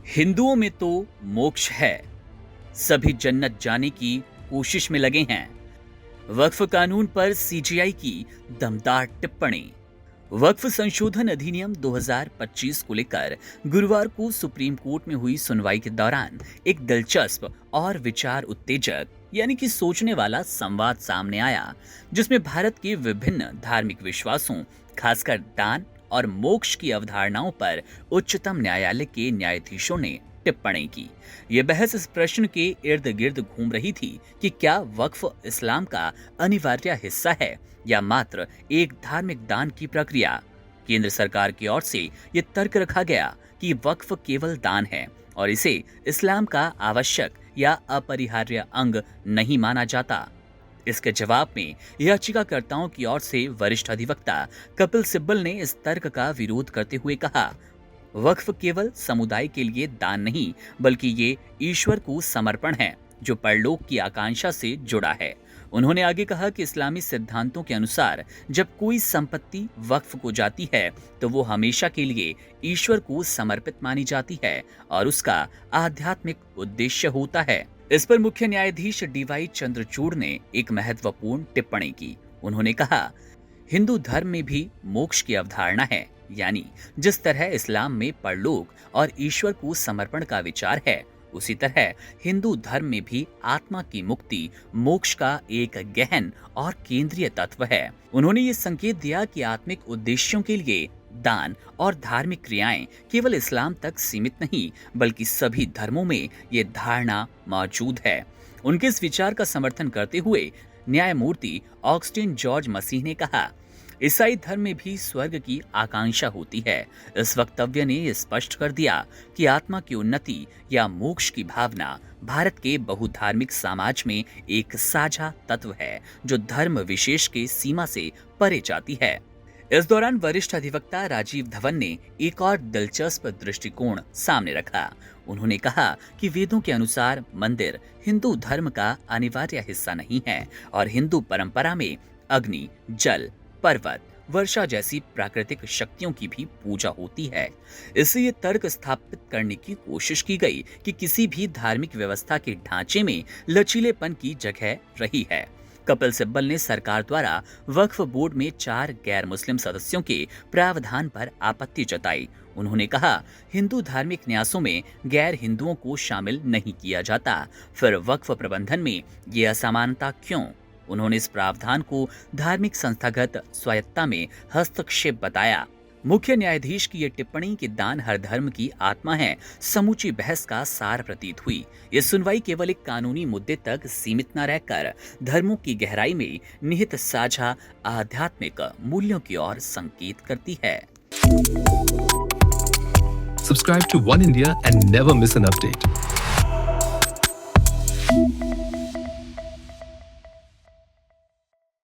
हिंदुओं में तो मोक्ष है, सभी जन्नत जाने की कोशिश में लगे हैं। वक्फ कानून पर सीजेआई की दमदार टिप्पणी। वक्फ संशोधन अधिनियम 2025 को लेकर गुरुवार को सुप्रीम कोर्ट में हुई सुनवाई के दौरान एक दिलचस्प और विचार उत्तेजक यानी कि सोचने वाला संवाद सामने आया, जिसमें भारत के विभिन्न धार्मिक विश्वासों, खासकर दान और मोक्ष की अवधारणाओं पर उच्चतम न्यायालय के न्यायाधीशों ने टिप्पणी की। यह बहस इस प्रश्न के इर्द गिर्द घूम रही थी कि क्या वक्फ इस्लाम का अनिवार्य हिस्सा है या मात्र एक धार्मिक दान की प्रक्रिया। केंद्र सरकार की ओर से यह तर्क रखा गया कि वक्फ केवल दान है और इसे इस्लाम का आवश्यक या अपरिहार्य अंग नहीं माना जाता। इसके जवाब में याचिकाकर्ताओं की ओर से वरिष्ठ अधिवक्ता कपिल सिब्बल ने इस तर्क का विरोध करते हुए कहा, वक्फ केवल समुदाय के लिए दान नहीं बल्कि ये ईश्वर को समर्पण है जो परलोक की आकांक्षा से जुड़ा है। उन्होंने आगे कहा कि इस्लामी सिद्धांतों के अनुसार जब कोई संपत्ति वक्फ को जाती है तो वो हमेशा के लिए ईश्वर को समर्पित मानी जाती है और उसका आध्यात्मिक उद्देश्य होता है। इस पर मुख्य न्यायाधीश डीवाई चंद्रचूड़ ने एक महत्वपूर्ण टिप्पणी की। उन्होंने कहा, हिंदू धर्म में भी मोक्ष की अवधारणा है, यानी जिस तरह इस्लाम में परलोक और ईश्वर को समर्पण का विचार है, उसी तरह हिंदू धर्म में भी आत्मा की मुक्ति मोक्ष का एक गहन और केंद्रीय तत्व है। उन्होंने ये संकेत दिया कि आत्मिक उद्देश्यों के लिए दान और धार्मिक क्रियाएं केवल इस्लाम तक सीमित नहीं बल्कि सभी धर्मों में ये धारणा मौजूद है। उनके इस विचार का समर्थन करते हुए न्यायमूर्ति ऑगस्टिन जॉर्ज मसीह ने कहा, ईसाई धर्म में भी स्वर्ग की आकांक्षा होती है। इस वक्तव्य ने स्पष्ट कर दिया कि आत्मा की उन्नति या मोक्ष की भावना भारत के बहुधार्मिक समाज में एक साझा तत्व है जो धर्म विशेष के सीमा से परे जाती है। इस दौरान वरिष्ठ अधिवक्ता राजीव धवन ने एक और दिलचस्प दृष्टिकोण सामने रखा। उन्होंने कहा कि वेदों के अनुसार मंदिर हिंदू धर्म का अनिवार्य हिस्सा नहीं है और हिंदू परंपरा में अग्नि, जल, पर्वत, वर्षा जैसी प्राकृतिक शक्तियों की भी पूजा होती है। इससे ये तर्क स्थापित करने की कोशिश की गई कि किसी भी धार्मिक व्यवस्था के ढांचे में लचीलेपन की जगह रही है। कपिल सिब्बल ने सरकार द्वारा वक्फ बोर्ड में 4 गैर मुस्लिम सदस्यों के प्रावधान पर आपत्ति जताई। उन्होंने कहा, हिंदू धार्मिक न्यासों में गैर हिंदुओं को शामिल नहीं किया जाता, फिर वक्फ प्रबंधन में ये असमानता क्यों? उन्होंने इस प्रावधान को धार्मिक संस्थागत स्वायत्ता में हस्तक्षेप बताया। मुख्य न्यायाधीश की यह टिप्पणी कि दान हर धर्म की आत्मा है, समूची बहस का सार प्रतीत हुई। ये सुनवाई केवल एक कानूनी मुद्दे तक सीमित न रहकर धर्मों की गहराई में निहित साझा आध्यात्मिक मूल्यों की ओर संकेत करती है। Subscribe to One India and never miss an update.